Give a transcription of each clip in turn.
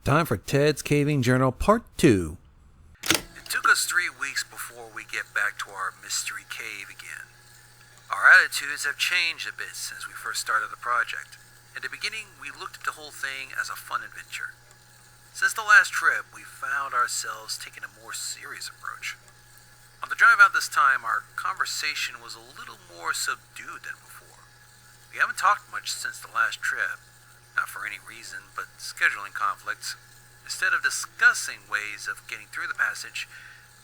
Time for Ted's Caving Journal Part 2. It took us 3 weeks before we get back to our mystery cave again. Our attitudes have changed a bit since we first started the project. In the beginning, we looked at the whole thing as a fun adventure. Since the last trip, we found ourselves taking a more serious approach. On the drive out this time, our conversation was a little more subdued than before. We haven't talked much since the last trip, not for any reason, but scheduling conflicts. Instead of discussing ways of getting through the passage,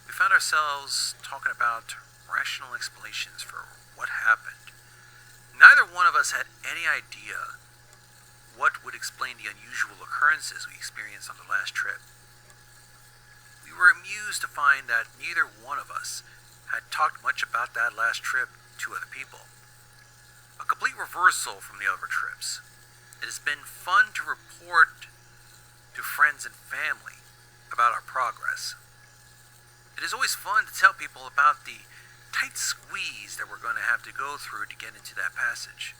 we found ourselves talking about rational explanations for what happened. Neither one of us had any idea what would explain the unusual occurrences we experienced on the last trip. We were amused to find that neither one of us had talked much about that last trip to other people. A complete reversal from the other trips. It has been fun to report to friends and family about our progress. It is always fun to tell people about the tight squeeze that we're going to have to go through to get into that passage.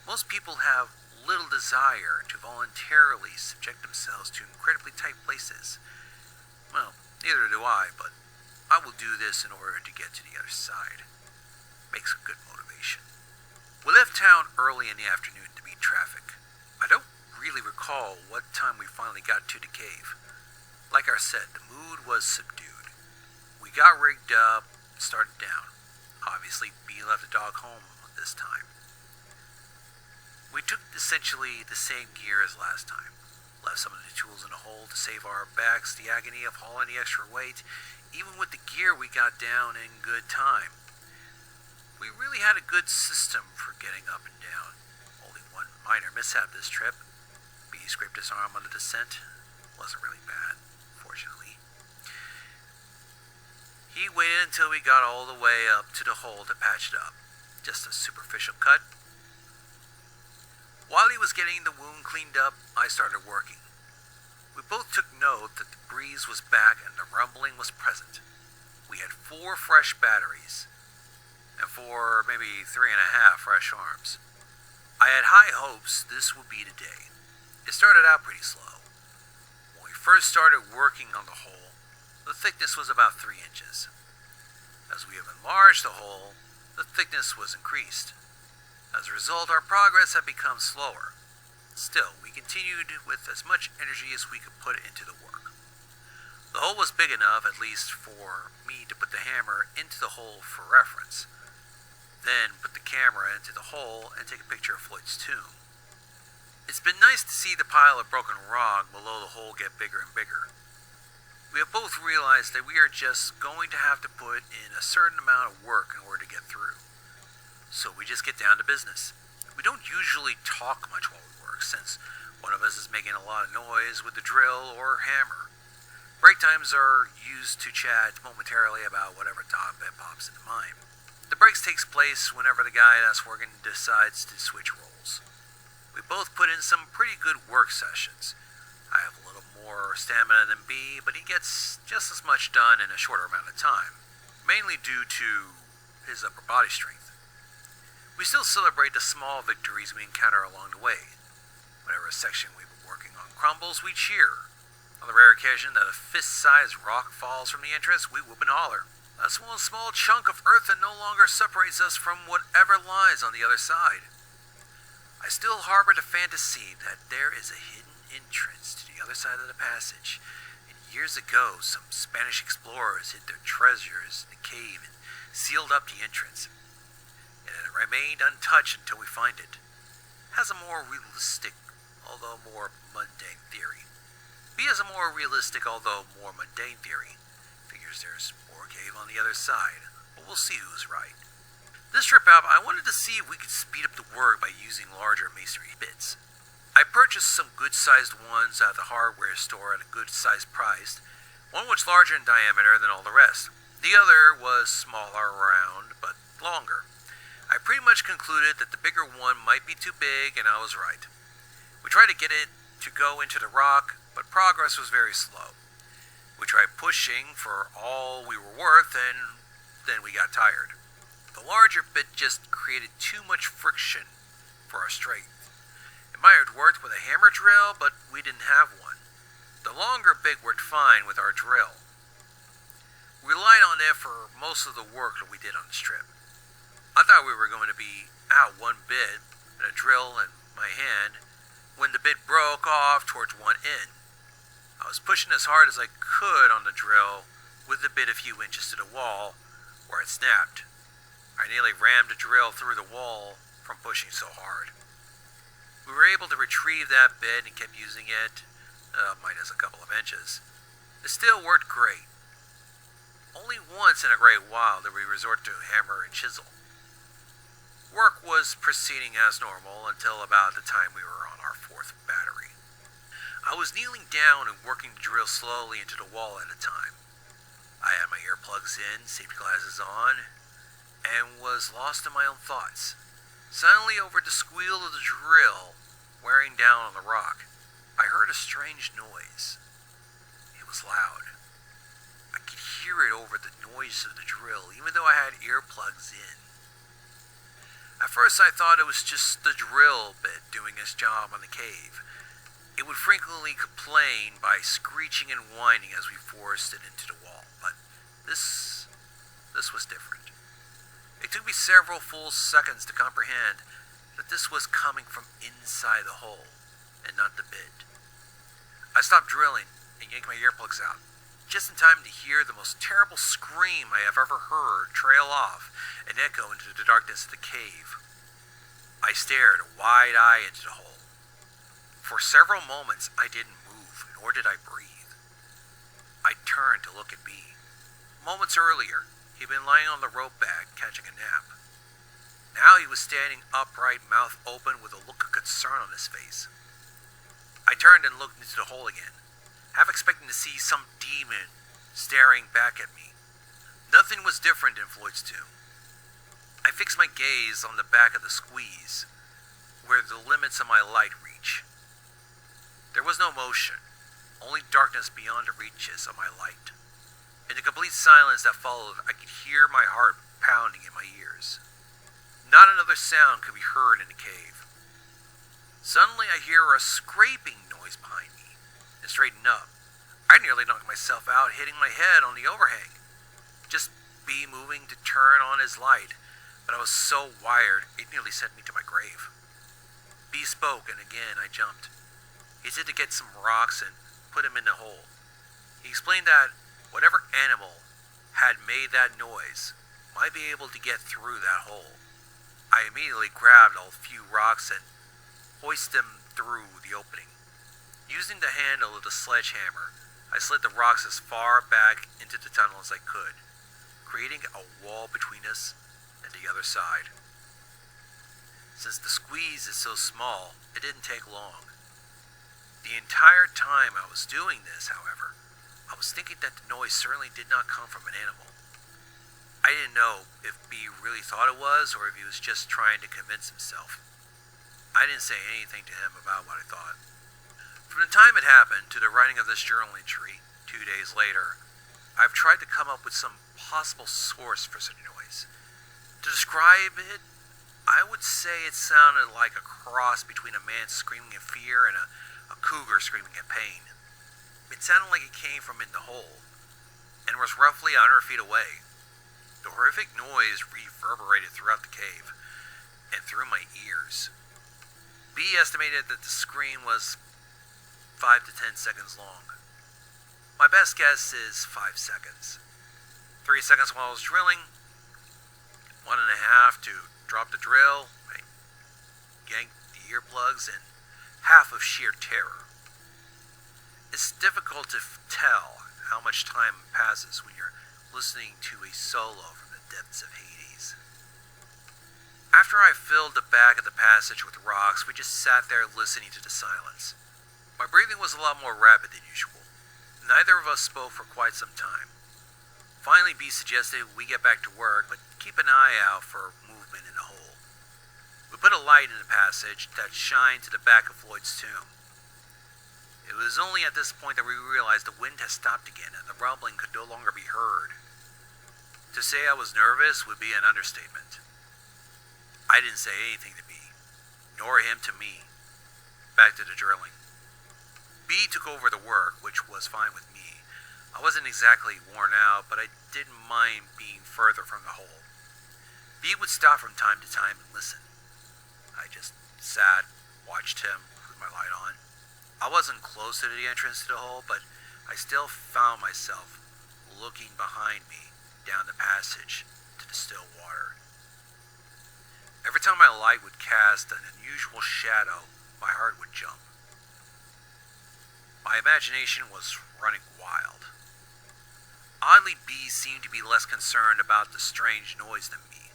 Most people have little desire to voluntarily subject themselves to incredibly tight places. Well, neither do I, but I will do this in order to get to the other side. Makes a good motivation. We left town early in the afternoon to beat traffic. I don't really recall what time we finally got to the cave. Like I said, the mood was subdued. We got rigged up and started down. Obviously, B left the dog home this time. We took essentially the same gear as last time. Left some of the tools in the hole to save our backs the agony of hauling the extra weight. Even with the gear, we got down in good time. We really had a good system for getting up and down. Only one minor mishap this trip. B scraped his arm on the descent. Wasn't really bad, fortunately. He waited until we got all the way up to the hole to patch it up. Just a superficial cut. While he was getting the wound cleaned up, I started working. We both took note that the breeze was back and the rumbling was present. We had 4 fresh batteries, and 4, maybe 3.5 fresh arms. I had high hopes this would be the day. It started out pretty slow. When we first started working on the hole, the thickness was about 3 inches. As we have enlarged the hole, the thickness was increased. As a result, our progress had become slower. Still, we continued with as much energy as we could put into the work. The hole was big enough, at least for me, to put the hammer into the hole for reference. Then put the camera into the hole and take a picture of Floyd's tomb. It's been nice to see the pile of broken rock below the hole get bigger and bigger. We have both realized that we are just going to have to put in a certain amount of work in order to get through. So we just get down to business. We don't usually talk much while we work, since one of us is making a lot of noise with the drill or hammer. Break times are used to chat momentarily about whatever topic pops into mind. The breaks takes place whenever the guy that's working decides to switch roles. We both put in some pretty good work sessions. I have a little more stamina than B, but he gets just as much done in a shorter amount of time, mainly due to his upper body strength. We still celebrate the small victories we encounter along the way. Whenever a section we've been working on crumbles, we cheer. On the rare occasion that a fist-sized rock falls from the entrance, we whoop and holler. That's one small chunk of earth that no longer separates us from whatever lies on the other side. I still harbor the fantasy that there is a hidden entrance to the other side of the passage, and years ago some Spanish explorers hid their treasures in the cave and sealed up the entrance. And it remained untouched until we find it. Has a more realistic, although more mundane theory. B has a more realistic, although more mundane theory. Figures there's more cave on the other side, but we'll see who's right. This trip out, I wanted to see if we could speed up the work by using larger masonry bits. I purchased some good-sized ones at the hardware store at a good-sized price. One was larger in diameter than all the rest. The other was smaller, round, but longer. I pretty much concluded that the bigger one might be too big, and I was right. We tried to get it to go into the rock, but progress was very slow. We tried pushing for all we were worth, and then we got tired. The larger bit just created too much friction for our strength. It might have worked with a hammer drill, but we didn't have one. The longer bit worked fine with our drill. We relied on it for most of the work that we did on the strip. I thought we were going to be out one bit and a drill in my hand when the bit broke off towards one end. I was pushing as hard as I could on the drill with the bit a few inches to the wall where it snapped. I nearly rammed the drill through the wall from pushing so hard. We were able to retrieve that bit and kept using it, minus a couple of inches. It still worked great. Only once in a great while did we resort to hammer and chisel. Work was proceeding as normal until about the time we were on our fourth battery. I was kneeling down and working the drill slowly into the wall at a time. I had my earplugs in, safety glasses on, and was lost in my own thoughts. Suddenly, over the squeal of the drill wearing down on the rock, I heard a strange noise. It was loud. I could hear it over the noise of the drill, even though I had earplugs in. At first I thought it was just the drill bit doing its job on the cave. It would frequently complain by screeching and whining as we forced it into the wall, but this was different. It took me several full seconds to comprehend that this was coming from inside the hole, and not the bit. I stopped drilling and yanked my earplugs out, just in time to hear the most terrible scream I have ever heard trail off and echo into the darkness of the cave. I stared wide-eyed into the hole. For several moments I didn't move, nor did I breathe. I turned to look at B. Moments earlier, he'd been lying on the rope bag catching a nap. Now he was standing upright, mouth open, with a look of concern on his face. I turned and looked into the hole again, half expecting to see some demon staring back at me. Nothing was different in Floyd's tomb. I fixed my gaze on the back of the squeeze, where the limits of my light reach. There was no motion, only darkness beyond the reaches of my light. In the complete silence that followed, I could hear my heart pounding in my ears. Not another sound could be heard in the cave. Suddenly I hear a scraping noise behind me, and straighten up. I nearly knocked myself out, hitting my head on the overhang. Just B moving to turn on his light, but I was so wired it nearly sent me to my grave. B spoke, and again I jumped. He said to get some rocks and put him in the hole. He explained that whatever animal had made that noise might be able to get through that hole. I immediately grabbed a few rocks and hoisted them through the opening. Using the handle of the sledgehammer, I slid the rocks as far back into the tunnel as I could, creating a wall between us and the other side. Since the squeeze is so small, it didn't take long. The entire time I was doing this, however, I was thinking that the noise certainly did not come from an animal. I didn't know if B really thought it was, or if he was just trying to convince himself. I didn't say anything to him about what I thought. From the time it happened to the writing of this journal entry, 2 days later, I've tried to come up with some possible source for such noise. To describe it, I would say it sounded like a cross between a man screaming in fear and a cougar screaming in pain. It sounded like it came from in the hole, and was roughly 100 feet away. The horrific noise reverberated throughout the cave, and through my ears. B estimated that the scream was 5 to 10 seconds long. My best guess is 5 seconds. 3 seconds while I was drilling, 1.5 to drop the drill, I yanked the earplugs, and half of sheer terror. It's difficult to tell how much time passes when you're listening to a solo from the depths of Hades. After I filled the back of the passage with rocks, we just sat there listening to the silence. My breathing was a lot more rapid than usual. Neither of us spoke for quite some time. Finally, B suggested we get back to work, but keep an eye out for movement in the hole. We put a light in the passage that shined to the back of Floyd's tomb. It was only at this point that we realized the wind had stopped again and the rumbling could no longer be heard. To say I was nervous would be an understatement. I didn't say anything to B, nor him to me. back to the drilling. B took over the work, which was fine with me. I wasn't exactly worn out, but I didn't mind being further from the hole. B would stop from time to time and listen. I just sat, watched him with my light on. I wasn't close to the entrance to the hole, but I still found myself looking behind me down the passage to the still water. Every time my light would cast an unusual shadow, my heart would jump. My imagination was running wild. Oddly, B seemed to be less concerned about the strange noise than me.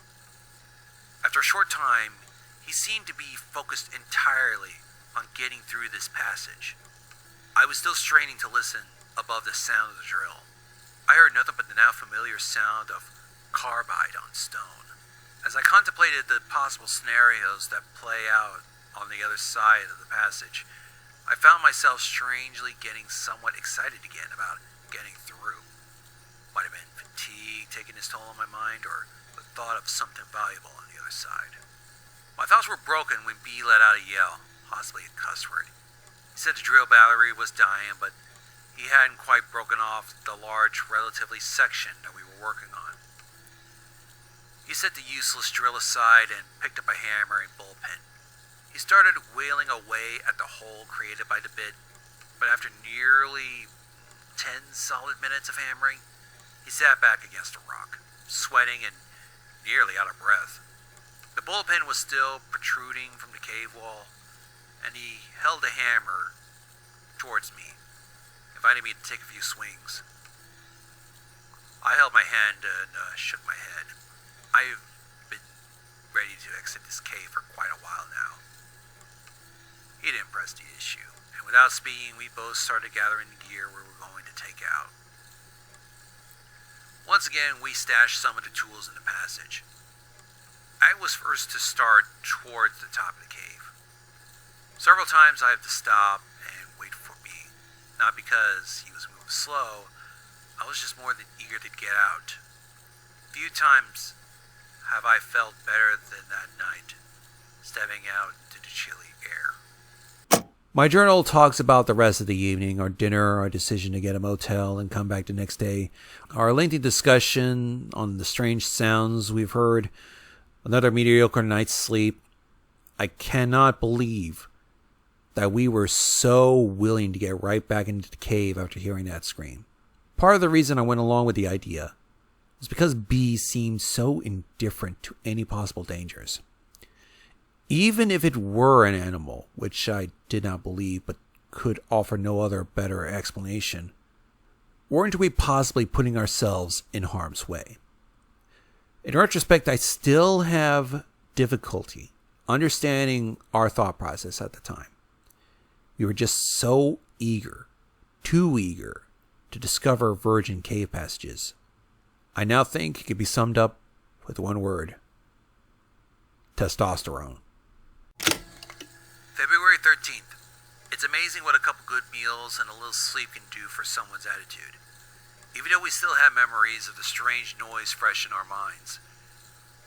After a short time, he seemed to be focused entirely on getting through this passage. I was still straining to listen above the sound of the drill. I heard nothing but the now familiar sound of carbide on stone. As I contemplated the possible scenarios that play out on the other side of the passage, I found myself strangely getting somewhat excited again about getting through. Might have been fatigue taking its toll on my mind, or the thought of something valuable on the other side. My thoughts were broken when B let out a yell, possibly a cuss word. He said the drill battery was dying, but he hadn't quite broken off the large, relatively section that we were working on. He set the useless drill aside and picked up a hammer and bullpen. He started wailing away at the hole created by the bit, but after nearly 10 solid minutes of hammering, he sat back against a rock, sweating and nearly out of breath. The bullpen was still protruding from the cave wall, and he held the hammer towards me, inviting me to take a few swings. I held my hand and shook my head. I've been ready to exit this cave for quite a while now. He didn't press the issue, and without speaking, we both started gathering the gear we were going to take out. Once again, we stashed some of the tools in the passage. I was first to start towards the top of the cave. Several times I had to stop and wait for B, not because he was moving slow. I was just more than eager to get out. Few times have I felt better than that night, stepping out into the chilly air. My journal talks about the rest of the evening, our dinner, our decision to get a motel and come back the next day, our lengthy discussion on the strange sounds we've heard, another mediocre night's sleep. I cannot believe that we were so willing to get right back into the cave after hearing that scream. Part of the reason I went along with the idea was because B seemed so indifferent to any possible dangers. Even if it were an animal, which I did not believe but could offer no other better explanation, weren't we possibly putting ourselves in harm's way? In retrospect, I still have difficulty understanding our thought process at the time. We were just so eager, too eager, to discover virgin cave passages. I now think it could be summed up with one word: testosterone. February 13th. It's amazing what a couple good meals and a little sleep can do for someone's attitude. Even though we still have memories of the strange noise fresh in our minds,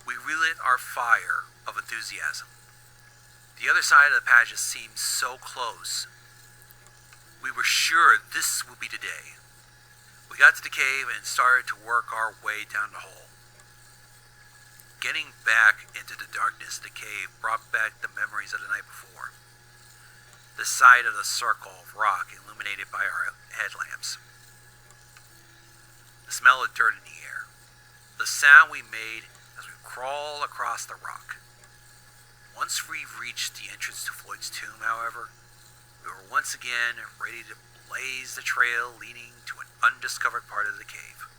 we relit our fire of enthusiasm. The other side of the passage seemed so close. We were sure this would be the day. We got to the cave and started to work our way down the hole. Getting back into the darkness of the cave brought back the memories of the night before. The sight of the circle of rock illuminated by our headlamps. The smell of dirt in the air. The sound we made as we crawled across the rock. Once we reached the entrance to Floyd's tomb, however, we were once again ready to blaze the trail leading to an undiscovered part of the cave.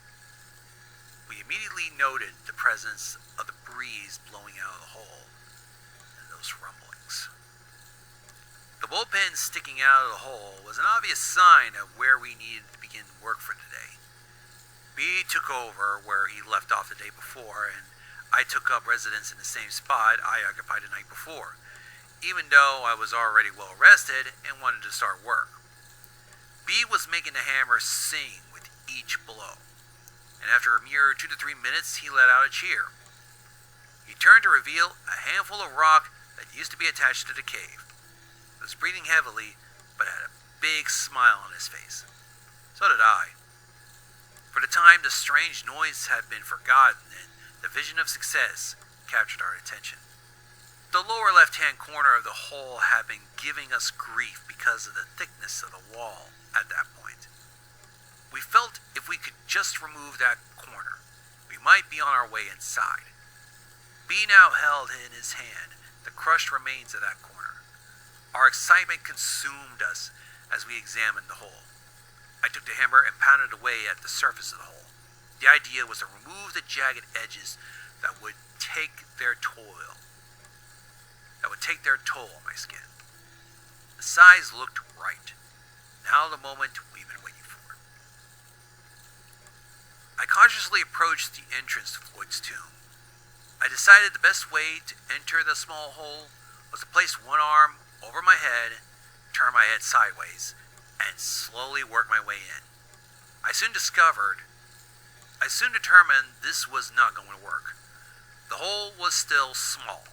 We immediately noted the presence of the breeze blowing out of the hole and those rumblings. The bullpen sticking out of the hole was an obvious sign of where we needed to begin work for today. B took over where he left off the day before, and I took up residence in the same spot I occupied the night before, even though I was already well rested and wanted to start work. B was making the hammer sing with each blow, and after a mere 2 to 3 minutes, he let out a cheer. He turned to reveal a handful of rock that used to be attached to the cave. The was breathing heavily, but had a big smile on his face. So did I. For the time, the strange noise had been forgotten, and the vision of success captured our attention. The lower left-hand corner of the hole had been giving us grief because of the thickness of the wall at that point. We felt if we could just remove that corner, we might be on our way inside. B now held in his hand the crushed remains of that corner. Our excitement consumed us as we examined the hole. I took the hammer and pounded away at the surface of the hole. The idea was to remove the jagged edges that would take their toll on my skin. The size looked right. Now the moment we've been waiting for. I cautiously approached the entrance to Floyd's tomb. I decided the best way to enter the small hole was to place one arm over my head, turn my head sideways, and slowly work my way in. I soon determined this was not going to work. The hole was still small.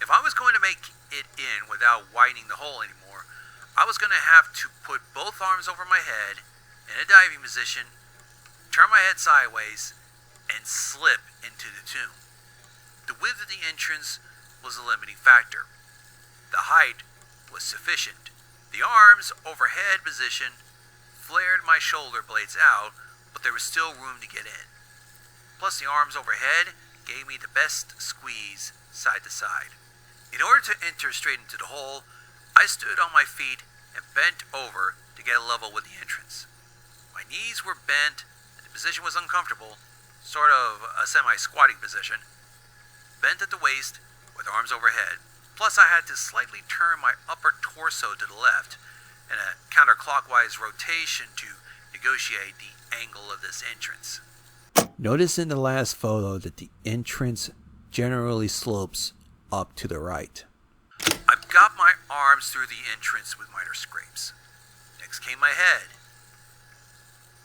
If I was going to make it in without widening the hole anymore, I was going to have to put both arms over my head in a diving position, turn my head sideways, and slip into the tomb. The width of the entrance was a limiting factor. The height was sufficient. The arms overhead position flared my shoulder blades out, but there was still room to get in. Plus, the arms overhead gave me the best squeeze side to side. In order to enter straight into the hole, I stood on my feet and bent over to get level with the entrance. My knees were bent and the position was uncomfortable, sort of a semi-squatting position. Bent at the waist with arms overhead. Plus, I had to slightly turn my upper torso to the left in a counterclockwise rotation to negotiate the angle of this entrance. Notice in the last photo that the entrance generally slopes up to the right. I've got my arms through the entrance with minor scrapes. Next came my head.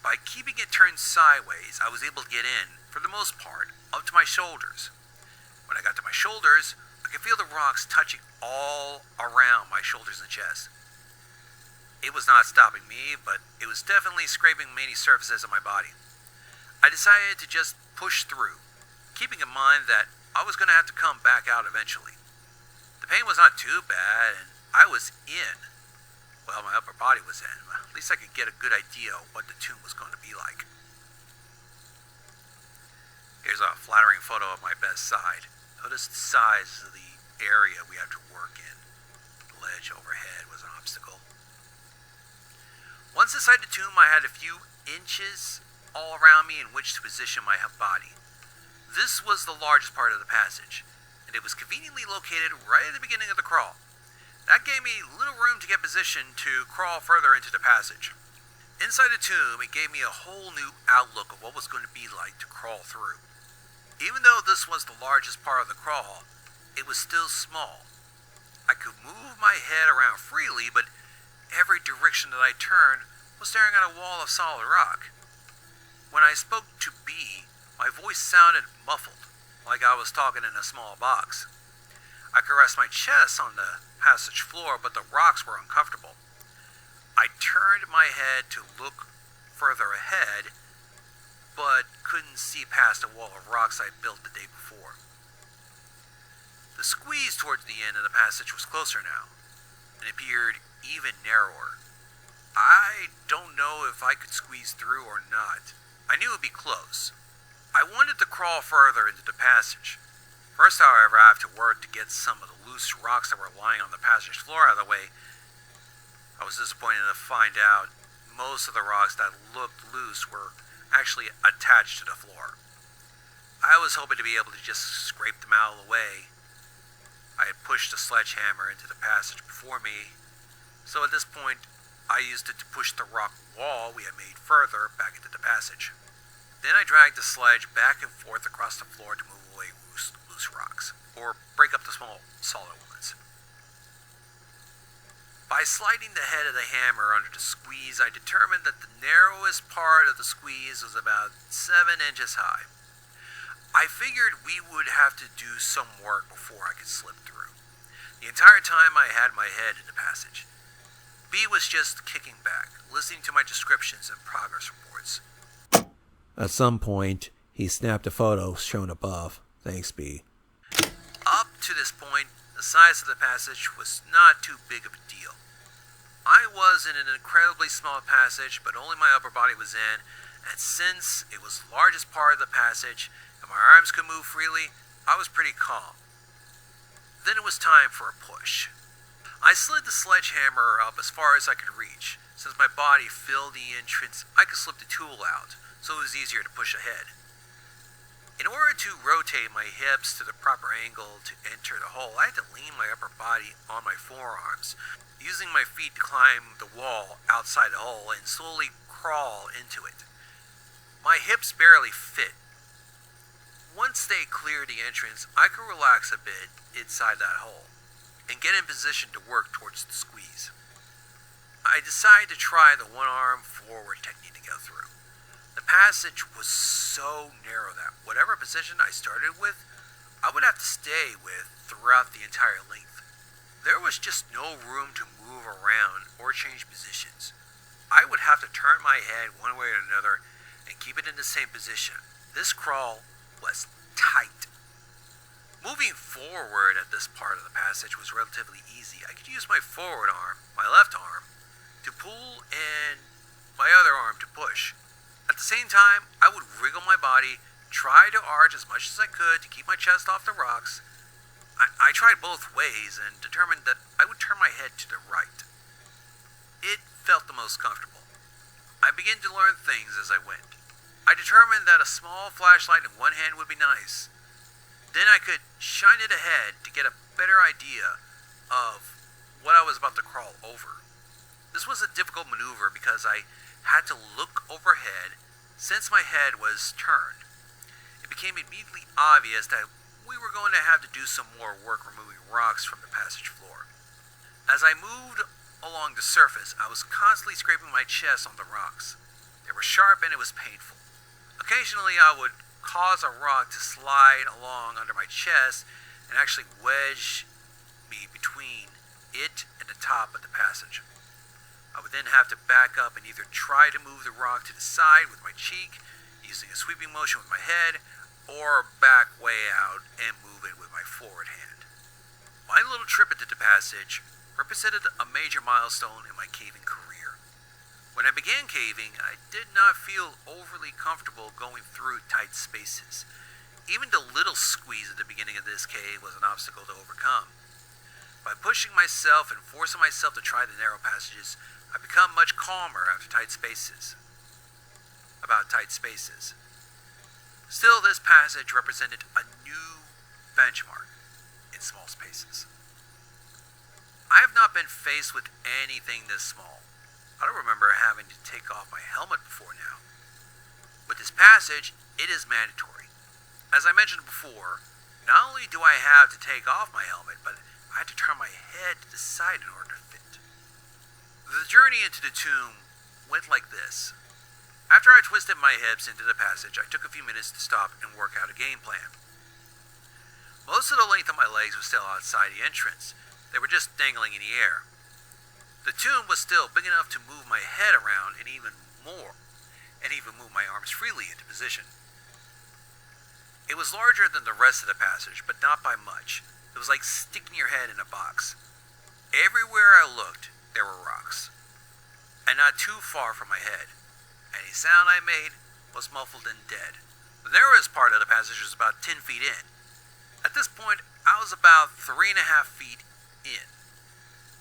By keeping it turned sideways, I was able to get in, for the most part, up to my shoulders. When I got to my shoulders, I could feel the rocks touching all around my shoulders and chest. It was not stopping me, but it was definitely scraping many surfaces of my body. I decided to just push through, keeping in mind that I was going to have to come back out eventually. The pain was not too bad, and I was in. Well, my upper body was in. At least I could get a good idea of what the tomb was going to be like. Here's a flattering photo of my best side. Notice the size of the area we had to work in. The ledge overhead was an obstacle. Once inside the tomb, I had a few inches all around me in which to position my body. This was the largest part of the passage, and it was conveniently located right at the beginning of the crawl. That gave me little room to get positioned to crawl further into the passage. Inside the tomb, it gave me a whole new outlook of what was going to be like to crawl through. Even though this was the largest part of the crawl, it was still small. I could move my head around freely, but every direction that I turned was staring at a wall of solid rock. When I spoke to B, my voice sounded muffled, like I was talking in a small box. I could rest my chest on the passage floor, but the rocks were uncomfortable. I turned my head to look further ahead, but couldn't see past a wall of rocks I built the day before. The squeeze towards the end of the passage was closer now, and appeared even narrower. I don't know if I could squeeze through or not. I knew it would be close. I wanted to crawl further into the passage. First, however, I have to work to get some of the loose rocks that were lying on the passage floor out of the way. I was disappointed to find out most of the rocks that looked loose were actually attached to the floor. I was hoping to be able to just scrape them out of the way. I had pushed the sledgehammer into the passage before me, so at this point, I used it to push the rock wall we had made further back into the passage. Then I dragged the sledge back and forth across the floor to move away loose rocks, or break up the small, solid ones. By sliding the head of the hammer under the squeeze, I determined that the narrowest part of the squeeze was about 7 inches high. I figured we would have to do some work before I could slip through. The entire time I had my head in the passage, B was just kicking back, listening to my descriptions and progress reports. At some point, he snapped a photo shown above. Thanks, B. Up to this point, the size of the passage was not too big of a deal. I was in an incredibly small passage, but only my upper body was in, and since it was the largest part of the passage and my arms could move freely, I was pretty calm. Then it was time for a push. I slid the sledgehammer up as far as I could reach. Since my body filled the entrance, I could slip the tool out, so it was easier to push ahead. In order to rotate my hips to the proper angle to enter the hole, I had to lean my upper body on my forearms, using my feet to climb the wall outside the hole and slowly crawl into it. My hips barely fit. Once they cleared the entrance, I could relax a bit inside that hole and get in position to work towards the squeeze. I decided to try the one-arm forward technique to go through. The passage was so narrow that whatever position I started with, I would have to stay with throughout the entire length. There was just no room to move around or change positions. I would have to turn my head one way or another and keep it in the same position. This crawl was tight. Moving forward at this part of the passage was relatively easy. I could use my forward arm, my left arm, to pull and my other arm to push. At the same time, I would wriggle my body, try to arch as much as I could to keep my chest off the rocks. I tried both ways and determined that I would turn my head to the right. It felt the most comfortable. I began to learn things as I went. I determined that a small flashlight in one hand would be nice. Then I could shine it ahead to get a better idea of what I was about to crawl over. This was a difficult maneuver because I had to look overhead since my head was turned. It became immediately obvious that we were going to have to do some more work removing rocks from the passage floor. As I moved along the surface, I was constantly scraping my chest on the rocks. They were sharp and it was painful. Occasionally I would cause a rock to slide along under my chest and actually wedge me between it and the top of the passage. I would then have to back up and either try to move the rock to the side with my cheek, using a sweeping motion with my head, or back way out and move it with my forward hand. My little trip into the passage represented a major milestone in my caving career. When I began caving, I did not feel overly comfortable going through tight spaces. Even the little squeeze at the beginning of this cave was an obstacle to overcome. By pushing myself and forcing myself to try the narrow passages, I become much calmer about tight spaces. Still, this passage represented a new benchmark in small spaces. I have not been faced with anything this small. I don't remember having to take off my helmet before now. With this passage, it is mandatory. As I mentioned before, not only do I have to take off my helmet, but I had to turn my head to the side in order to fit. The journey into the tomb went like this. After I twisted my hips into the passage, I took a few minutes to stop and work out a game plan. Most of the length of my legs was still outside the entrance. They were just dangling in the air. The tomb was still big enough to move my head around and even move my arms freely into position. It was larger than the rest of the passage, but not by much. It was like sticking your head in a box. Everywhere I looked, there were rocks, and not too far from my head. Any sound I made was muffled and dead. The narrowest part of the passage was about 10 feet in. At this point, I was about 3.5 feet in.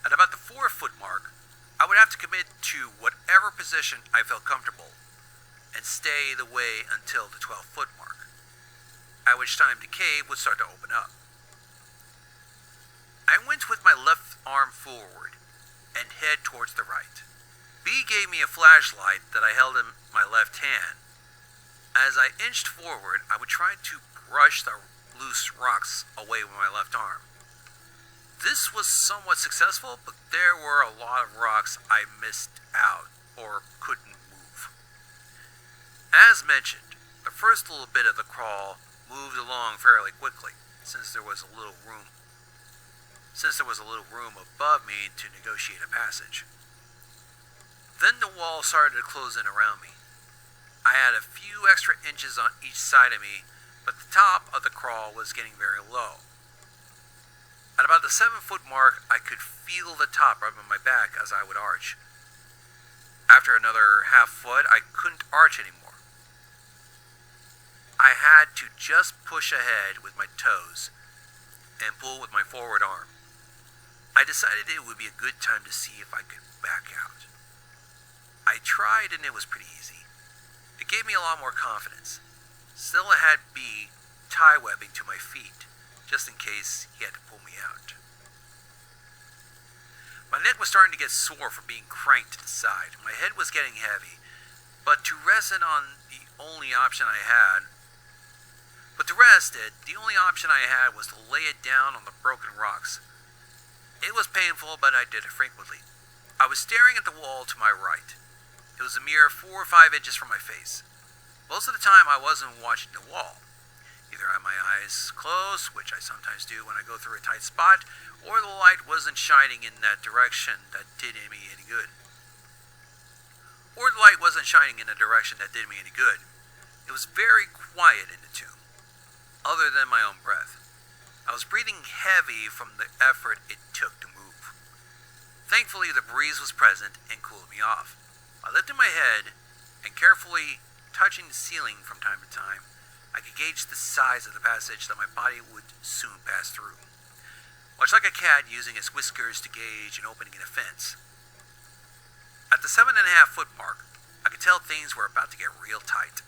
At about the 4-foot mark, I would have to commit to whatever position I felt comfortable and stay the way until the 12-foot mark, at which time the cave would start to open up. I went with my left arm forward and head towards the right. B gave me a flashlight that I held in my left hand. As I inched forward, I would try to brush the loose rocks away with my left arm. This was somewhat successful, but there were a lot of rocks I missed out or couldn't move. As mentioned, the first little bit of the crawl moved along fairly quickly, since there was a little room above me to negotiate a passage. Then the wall started to close in around me. I had a few extra inches on each side of me, but the top of the crawl was getting very low. At about the 7-foot mark, I could feel the top rubbing my back as I would arch. After another half foot, I couldn't arch anymore. I had to just push ahead with my toes and pull with my forward arm. I decided it would be a good time to see if I could back out. I tried and it was pretty easy. It gave me a lot more confidence. Still, I had B tie webbing to my feet, just in case he had to pull me out. My neck was starting to get sore from being cranked to the side. My head was getting heavy, but to rest it the only option I had was to lay it down on the broken rocks. It was painful, but I did it frequently. I was staring at the wall to my right. It was a mere 4 or 5 inches from my face. Most of the time I wasn't watching the wall. Either I had my eyes closed, which I sometimes do when I go through a tight spot, or the light wasn't shining in that direction that did me any good. It was very quiet in the tomb, other than my own breath. I was breathing heavy from the effort it took to move. Thankfully, the breeze was present and cooled me off. I lifted my head and, carefully touching the ceiling from time to time, I could gauge the size of the passage that my body would soon pass through. Much like a cat using its whiskers to gauge an opening in a fence. At the 7.5-foot mark, I could tell things were about to get real tight.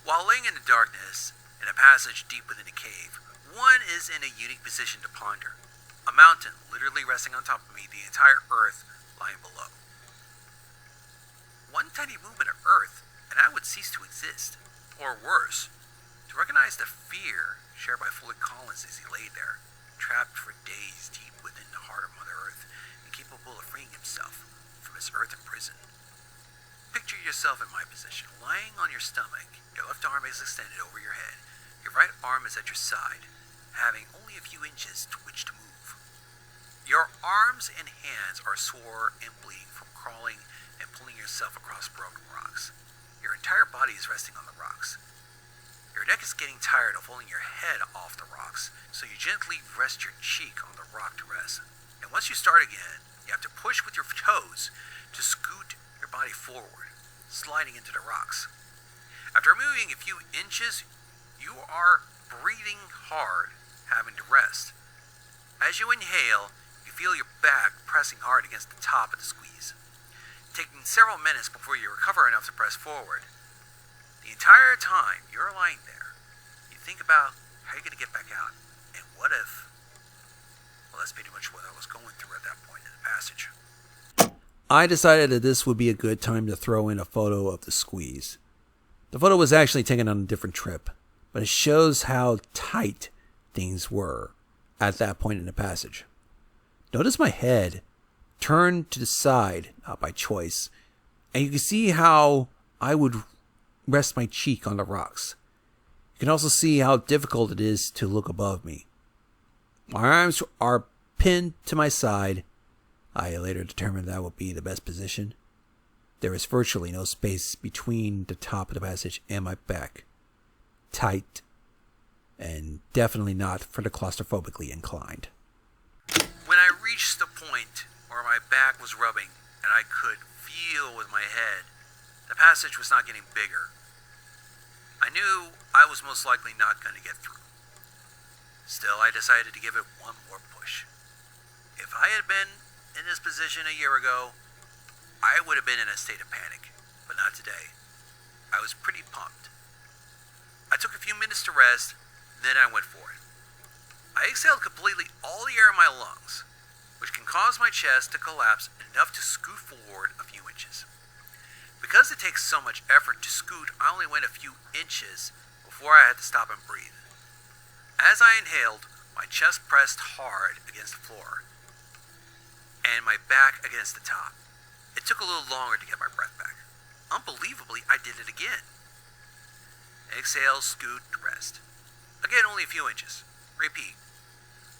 While laying in the darkness, in a passage deep within a cave, one is in a unique position to ponder. A mountain literally resting on top of me, the entire earth lying below. One tiny movement of earth, and I would cease to exist. Or worse, to recognize the fear shared by Floyd Collins as he lay there, trapped for days deep within the heart of Mother Earth, incapable of freeing himself from his earthen prison. Picture yourself in my position, lying on your stomach. Your left arm is extended over your head. Your right arm is at your side, having only a few inches to which to move. Your arms and hands are sore and bleeding from crawling and pulling yourself across broken rocks. Your entire body is resting on the rocks. Your neck is getting tired of holding your head off the rocks, so you gently rest your cheek on the rock to rest. And once you start again, you have to push with your toes to scoot your body forward, sliding into the rocks. After moving a few inches, you are breathing hard, having to rest. As you inhale, you feel your back pressing hard against the top of the squeeze, taking several minutes before you recover enough to press forward. The entire time you're lying there, you think about how you're going to get back out, and what if? Well, that's pretty much what I was going through at that point in the passage. I decided that this would be a good time to throw in a photo of the squeeze. The photo was actually taken on a different trip, but it shows how tight things were at that point in the passage. Notice my head turned to the side, not by choice, and you can see how I would rest my cheek on the rocks. You can also see how difficult it is to look above me. My arms are pinned to my side. I later determined that would be the best position. There is virtually no space between the top of the passage and my back. Tight, and definitely not for the claustrophobically inclined. When I reached the point where my back was rubbing and I could feel with my head, the passage was not getting bigger. I knew I was most likely not going to get through. Still, I decided to give it one more push. If I had been in this position a year ago, I would have been in a state of panic, but not today. I was pretty pumped. I took a few minutes to rest, then I went for it. I exhaled completely all the air in my lungs, which can cause my chest to collapse enough to scoot forward a few inches. Because it takes so much effort to scoot, I only went a few inches before I had to stop and breathe. As I inhaled, my chest pressed hard against the floor, and my back against the top. It took a little longer to get my breath back. Unbelievably, I did it again. Exhale, scoot, rest. Again, only a few inches. Repeat.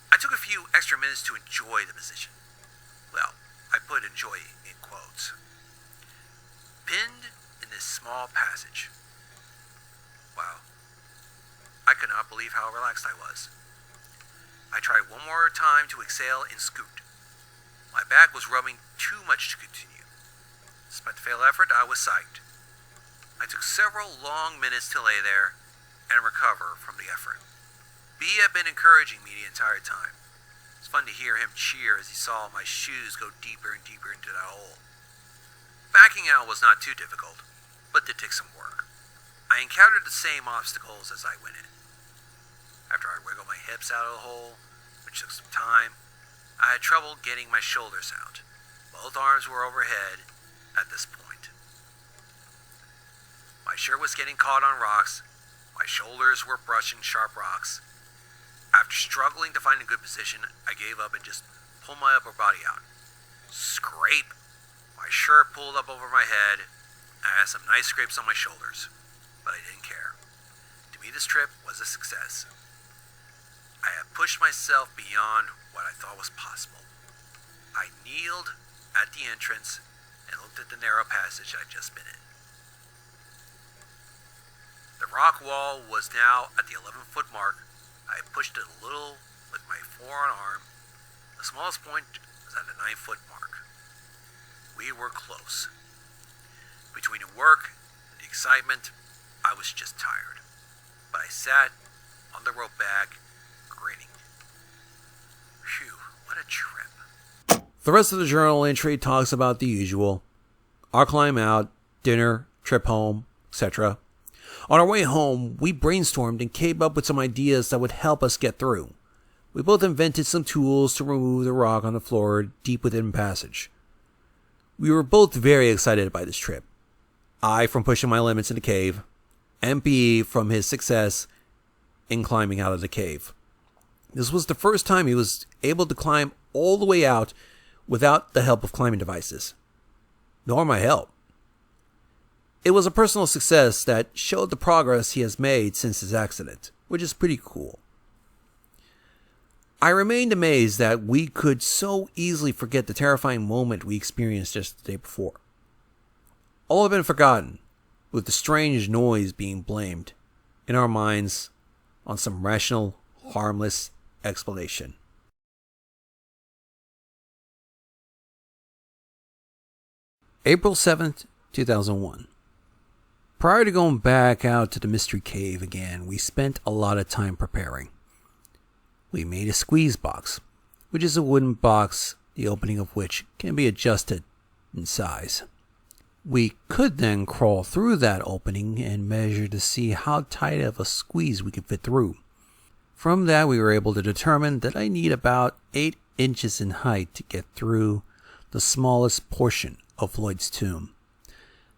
I took a few extra minutes to enjoy the position. Well, I put enjoy in quotes. small passage. Wow. I could not believe how relaxed I was. I tried one more time to exhale and scoot. My back was rubbing too much to continue. Despite the failed effort, I was psyched. I took several long minutes to lay there and recover from the effort. B had been encouraging me the entire time. It's fun to hear him cheer as he saw my shoes go deeper and deeper into that hole. Backing out was not too difficult, but did take some work. I encountered the same obstacles as I went in. After I wiggled my hips out of the hole, which took some time, I had trouble getting my shoulders out. Both arms were overhead at this point. My shirt was getting caught on rocks. My shoulders were brushing sharp rocks. After struggling to find a good position, I gave up and just pulled my upper body out. Scrape! My shirt pulled up over my head, and I had some nice scrapes on my shoulders, but I didn't care. To me, this trip was a success. I had pushed myself beyond what I thought was possible. I kneeled at the entrance and looked at the narrow passage I'd just been in. The rock wall was now at the 11-foot mark. I pushed it a little with my forearm. The smallest point was at the 9-foot mark. We were close. Between the work and the excitement, I was just tired. But I sat on the rope bag, grinning. Phew, what a trip. The rest of the journal entry talks about the usual. Our climb out, dinner, trip home, etc. On our way home, we brainstormed and came up with some ideas that would help us get through. We both invented some tools to remove the rock on the floor deep within the passage. We were both very excited by this trip. I from pushing my limits in the cave, and B from his success in climbing out of the cave. This was the first time he was able to climb all the way out without the help of climbing devices, nor my help. It was a personal success that showed the progress he has made since his accident, which is pretty cool. I remained amazed that we could so easily forget the terrifying moment we experienced just the day before. All had been forgotten, with the strange noise being blamed, in our minds, on some rational, harmless explanation. April 7th, 2001. Prior to going back out to the mystery cave again, we spent a lot of time preparing. We made a squeeze box, which is a wooden box, the opening of which can be adjusted in size. We could then crawl through that opening and measure to see how tight of a squeeze we could fit through. From that, we were able to determine that I need about 8 inches in height to get through the smallest portion of Lloyd's tomb.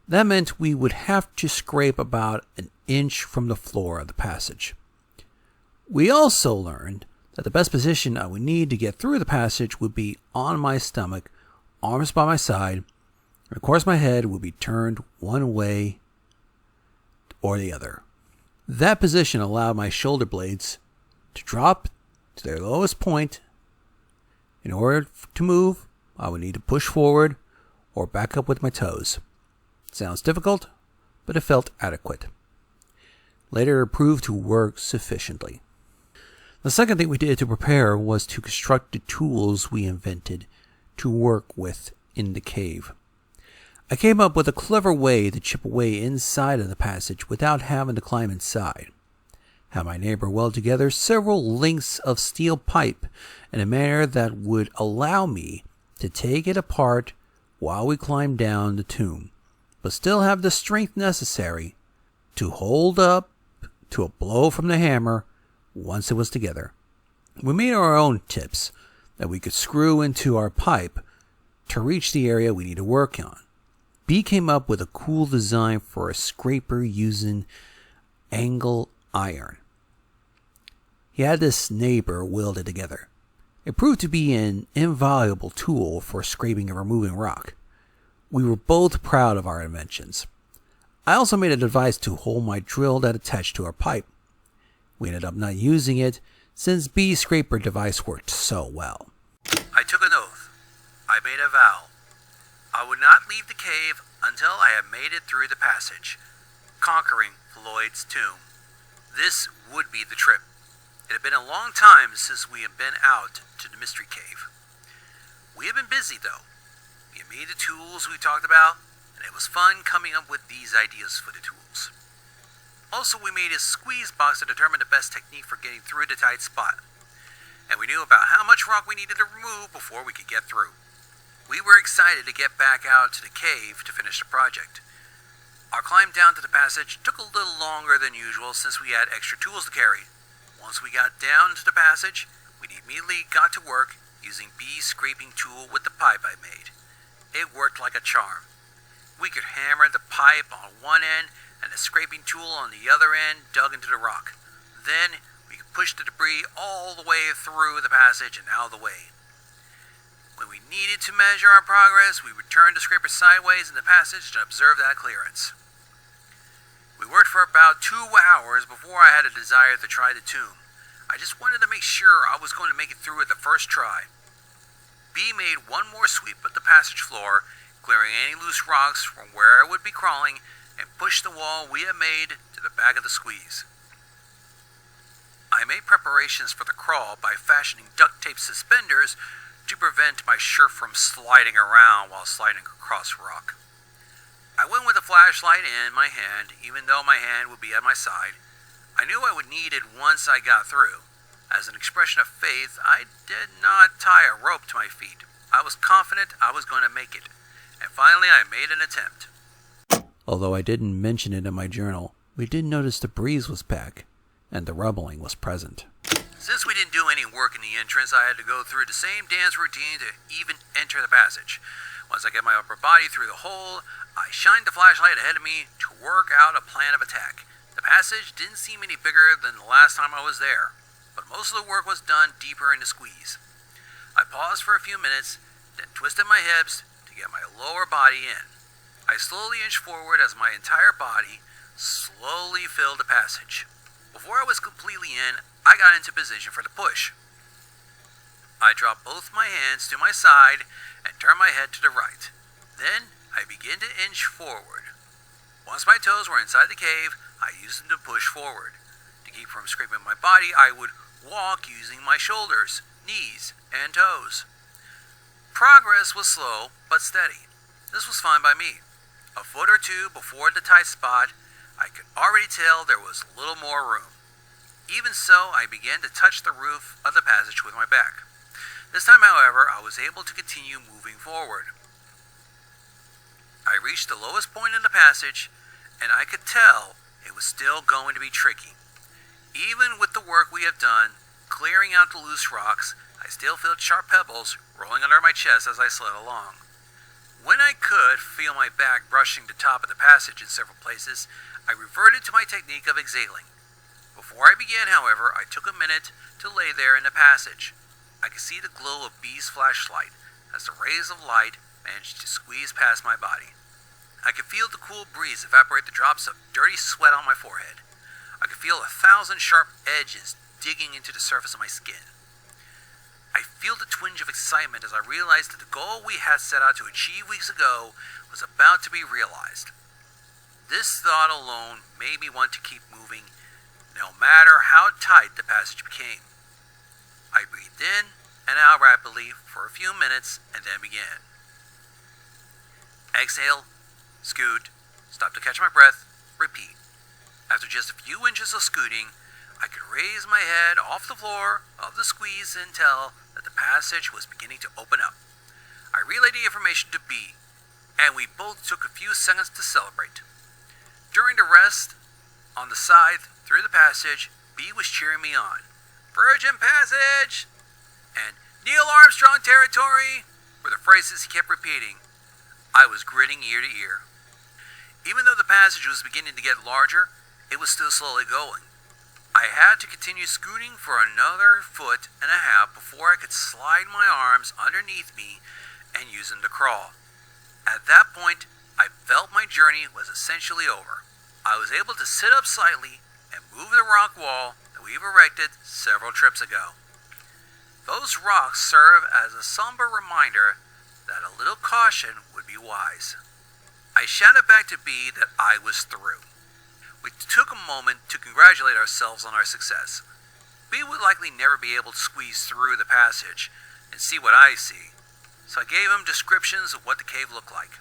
That meant we would have to scrape about an inch from the floor of the passage. We also learned that the best position I would need to get through the passage would be on my stomach, arms by my side, and of course my head would be turned one way or the other. That position allowed my shoulder blades to drop to their lowest point. In order to move, I would need to push forward or back up with my toes. Sounds difficult, but it felt adequate. Later it proved to work sufficiently. The second thing we did to prepare was to construct the tools we invented to work with in the cave. I came up with a clever way to chip away inside of the passage without having to climb inside. Had my neighbor weld together several lengths of steel pipe in a manner that would allow me to take it apart while we climbed down the tomb, but still have the strength necessary to hold up to a blow from the hammer once it was together. We made our own tips that we could screw into our pipe to reach the area we need to work on. B came up with a cool design for a scraper using angle iron. He had this neighbor welded together. It proved to be an invaluable tool for scraping and removing rock. We were both proud of our inventions. I also made a device to hold my drill that attached to our pipe. We ended up not using it since B's scraper device worked so well. I took an oath. I made a vow. I would not leave the cave until I had made it through the passage, conquering Floyd's tomb. This would be the trip. It had been a long time since we had been out to the mystery cave. We had been busy, though. We had made the tools we talked about, and it was fun coming up with these ideas for the tools. Also, we made a squeeze box to determine the best technique for getting through the tight spot. And we knew about how much rock we needed to remove before we could get through. We were excited to get back out to the cave to finish the project. Our climb down to the passage took a little longer than usual since we had extra tools to carry. Once we got down to the passage, we immediately got to work using B's scraping tool with the pipe I made. It worked like a charm. We could hammer the pipe on one end and the scraping tool on the other end dug into the rock. Then we could push the debris all the way through the passage and out of the way. When we needed to measure our progress, we would turn the scraper sideways in the passage to observe that clearance. We worked for about 2 hours before I had a desire to try the tomb. I just wanted to make sure I was going to make it through it the first try. B made one more sweep of the passage floor, clearing any loose rocks from where I would be crawling, and pushed the wall we had made to the back of the squeeze. I made preparations for the crawl by fashioning duct tape suspenders to prevent my shirt from sliding around while sliding across rock. I went with a flashlight in my hand, even though my hand would be at my side. I knew I would need it once I got through. As an expression of faith, I did not tie a rope to my feet. I was confident I was going to make it. And finally I made an attempt. Although I didn't mention it in my journal, we did notice the breeze was back, and the rumbling was present. Since we didn't do any work in the entrance, I had to go through the same dance routine to even enter the passage. Once I get my upper body through the hole, I shined the flashlight ahead of me to work out a plan of attack. The passage didn't seem any bigger than the last time I was there, but most of the work was done deeper in the squeeze. I paused for a few minutes, then twisted my hips to get my lower body in. I slowly inched forward as my entire body slowly filled the passage. Before I was completely in, I got into position for the push. I dropped both my hands to my side and turned my head to the right. Then I began to inch forward. Once my toes were inside the cave, I used them to push forward. To keep from scraping my body, I would walk using my shoulders, knees, and toes. Progress was slow but steady. This was fine by me. A foot or two before the tight spot, I could already tell there was a little more room. Even so, I began to touch the roof of the passage with my back. This time, however, I was able to continue moving forward. I reached the lowest point in the passage, and I could tell it was still going to be tricky. Even with the work we have done, clearing out the loose rocks, I still felt sharp pebbles rolling under my chest as I slid along. When I could feel my back brushing the top of the passage in several places, I reverted to my technique of exhaling. Before I began, however, I took a minute to lay there in the passage. I could see the glow of B's flashlight as the rays of light managed to squeeze past my body. I could feel the cool breeze evaporate the drops of dirty sweat on my forehead. I could feel 1,000 sharp edges digging into the surface of my skin. I feel the twinge of excitement as I realized that the goal we had set out to achieve weeks ago was about to be realized. This thought alone made me want to keep moving, no matter how tight the passage became. I breathed in and out rapidly for a few minutes and then began. Exhale, scoot, stop to catch my breath, repeat. After just a few inches of scooting, I could raise my head off the floor of the squeeze and tell that the passage was beginning to open up. I relayed the information to B, and we both took a few seconds to celebrate. During the rest, on the side through the passage, B was cheering me on. Virgin Passage! And Neil Armstrong Territory were the phrases he kept repeating. I was grinning ear to ear. Even though the passage was beginning to get larger, it was still slowly going. I had to continue scooting for another foot and a half before I could slide my arms underneath me and use them to crawl. At that point, I felt my journey was essentially over. I was able to sit up slightly and move the rock wall that we've erected several trips ago. Those rocks serve as a somber reminder that a little caution would be wise. I shouted back to B that I was through. We took a moment to congratulate ourselves on our success. B would likely never be able to squeeze through the passage and see what I see, so I gave him descriptions of what the cave looked like.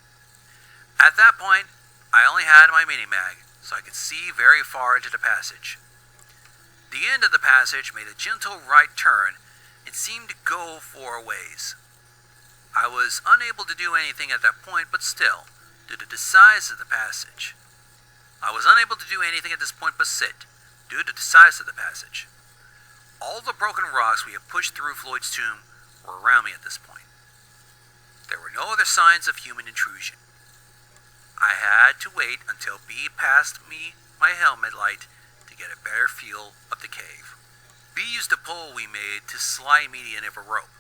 At that point, I only had my mini-mag, so I could see very far into the passage. The end of the passage made a gentle right turn and seemed to go for a ways. I was unable to do anything at that point, but still, due to the size of the passage. I was unable to do anything at this point but sit, due to the size of the passage. All the broken rocks we had pushed through Floyd's tomb were around me at this point. There were no other signs of human intrusion. I had to wait until B passed me my helmet light to get a better feel of the cave. B used a pole we made to slide me the end of a rope.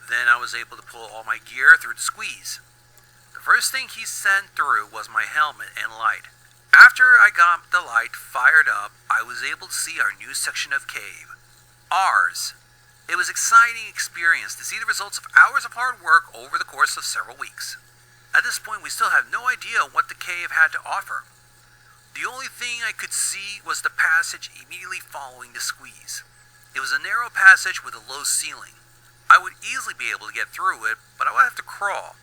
Then I was able to pull all my gear through the squeeze. The first thing he sent through was my helmet and light. After I got the light fired up, I was able to see our new section of cave. Ours. It was an exciting experience to see the results of hours of hard work over the course of several weeks. At this point, we still had no idea what the cave had to offer. The only thing I could see was the passage immediately following the squeeze. It was a narrow passage with a low ceiling. I would easily be able to get through it, but I would have to crawl.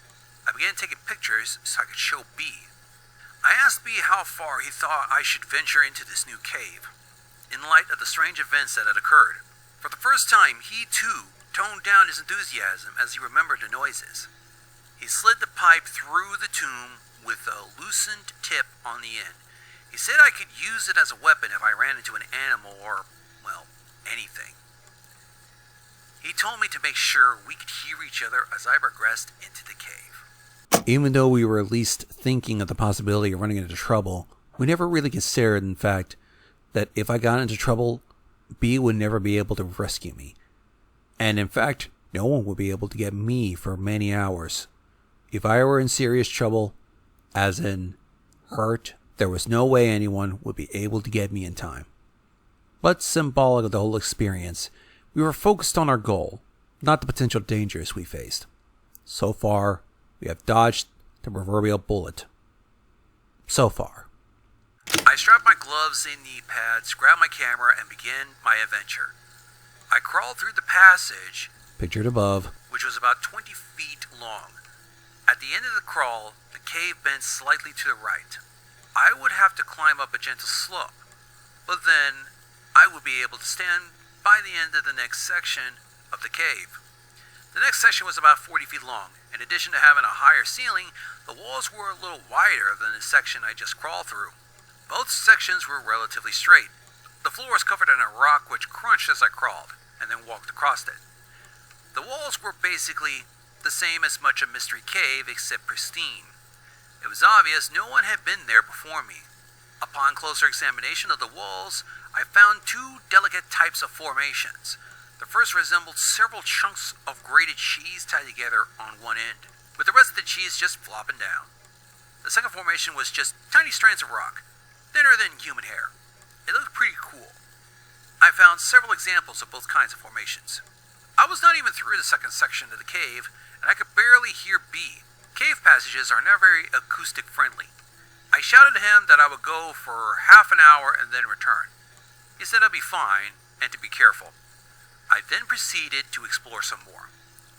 I began taking pictures so I could show B. I asked B how far he thought I should venture into this new cave, in light of the strange events that had occurred. For the first time, he too toned down his enthusiasm as he remembered the noises. He slid the pipe through the tomb with a loosened tip on the end. He said I could use it as a weapon if I ran into an animal or, well, anything. He told me to make sure we could hear each other as I progressed into the cave. Even though we were at least thinking of the possibility of running into trouble, we never really considered, in fact, that if I got into trouble, B would never be able to rescue me. And in fact, no one would be able to get me for many hours. If I were in serious trouble, as in hurt, there was no way anyone would be able to get me in time. But symbolic of the whole experience, we were focused on our goal, not the potential dangers we faced. So far, we have dodged the proverbial bullet. So far. I strapped my gloves and knee pads, grabbed my camera, and began my adventure. I crawled through the passage, Pictured above, which was about 20 feet long. At the end of the crawl, the cave bent slightly to the right. I would have to climb up a gentle slope, but then I would be able to stand by the end of the next section of the cave. The next section was about 40 feet long. In addition to having a higher ceiling, the walls were a little wider than the section I just crawled through. Both sections were relatively straight. The floor was covered in a rock which crunched as I crawled, and then walked across it. The walls were basically the same as much a mystery cave except pristine. It was obvious no one had been there before me. Upon closer examination of the walls, I found two delicate types of formations. The first resembled several chunks of grated cheese tied together on one end, with the rest of the cheese just flopping down. The second formation was just tiny strands of rock, thinner than human hair. It looked pretty cool. I found several examples of both kinds of formations. I was not even through the second section of the cave, and I could barely hear B. Cave passages are never very acoustic friendly. I shouted to him that I would go for half an hour and then return. He said I'd be fine, and to be careful. I then proceeded to explore some more.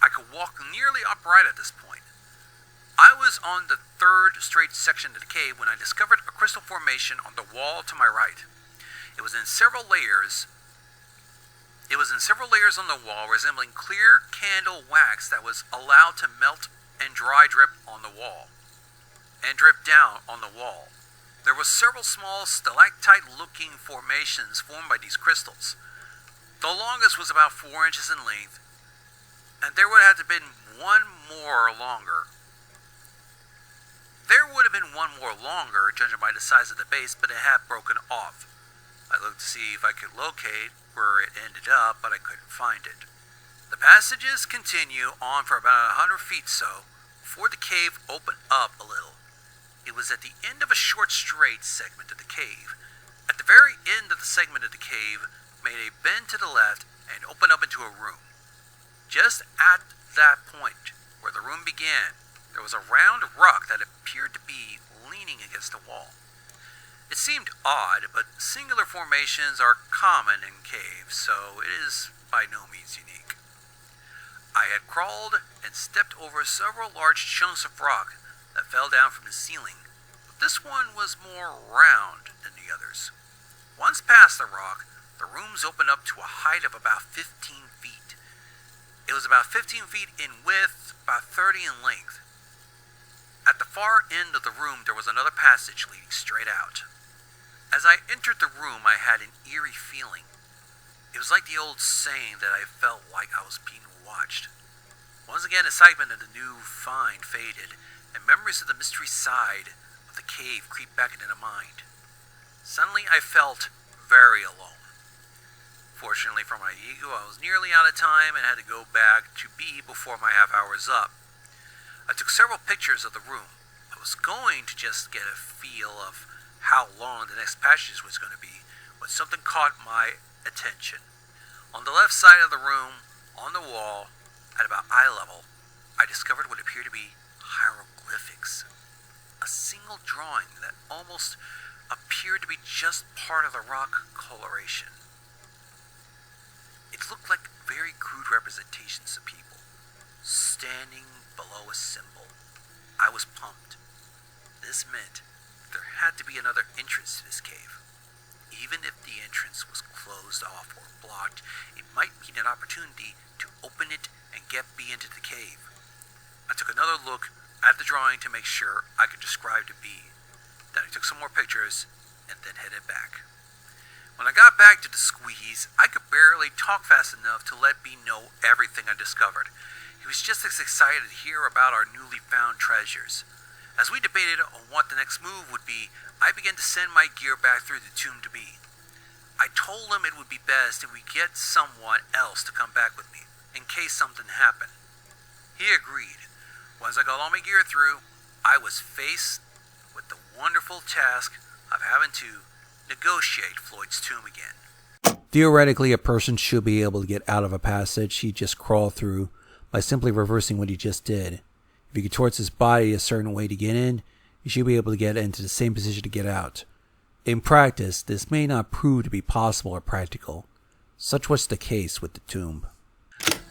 I could walk nearly upright at this point. I was on the third straight section of the cave when I discovered a crystal formation on the wall to my right. It was in several layers on the wall, resembling clear candle wax that was allowed to melt and drip on the wall, and drip down on the wall. There were several small stalactite-looking formations formed by these crystals. The longest was about 4 inches in length, and there would have been one more longer. Judging by the size of the base, but it had broken off. I looked to see if I could locate where it ended up, but I couldn't find it. The passages continue on for about 100 feet so, before the cave opened up a little. It was at the end of a short straight segment of the cave. At the very end of the segment of the cave, made a bend to the left and opened up into a room. Just at that point, where the room began, there was a round rock that appeared to be leaning against the wall. It seemed odd, but singular formations are common in caves, so it is by no means unique. I had crawled and stepped over several large chunks of rock that fell down from the ceiling, but this one was more round than the others. Once past the rock, the rooms opened up to a height of about 15 feet. It was about 15 feet in width, about 30 in length. At the far end of the room, there was another passage leading straight out. As I entered the room, I had an eerie feeling. It was like the old saying that I felt like I was being watched. Once again, excitement of the new find faded, and memories of the mystery side of the cave creeped back into the mind. Suddenly, I felt very alone. Fortunately for my ego, I was nearly out of time and had to go back to B before my half hour was up. I took several pictures of the room. I was going to just get a feel of how long the next passage was going to be when something caught my attention. On the left side of the room, on the wall, at about eye level, I discovered what appeared to be hieroglyphics. A single drawing that almost appeared to be just part of the rock coloration. It looked like very crude representations of people standing below a symbol. I was pumped. This meant there had to be another entrance to this cave. Even if the entrance was closed off or blocked, it might be an opportunity to open it and get B into the cave. I took another look at the drawing to make sure I could describe to B. Then I took some more pictures and then headed back. When I got back to the squeeze, I could barely talk fast enough to let B know everything I discovered. He was just as excited to hear about our newly found treasures. As we debated on what the next move would be, I began to send my gear back through the tomb to B. I told him it would be best if we get someone else to come back with me, in case something happened. He agreed. Once I got all my gear through, I was faced with the wonderful task of having to negotiate Floyd's tomb again. Theoretically, a person should be able to get out of a passage he just crawled through by simply reversing what he just did. If he contorts his body a certain way to get in, he should be able to get into the same position to get out. In practice, this may not prove to be possible or practical. Such was the case with the tomb.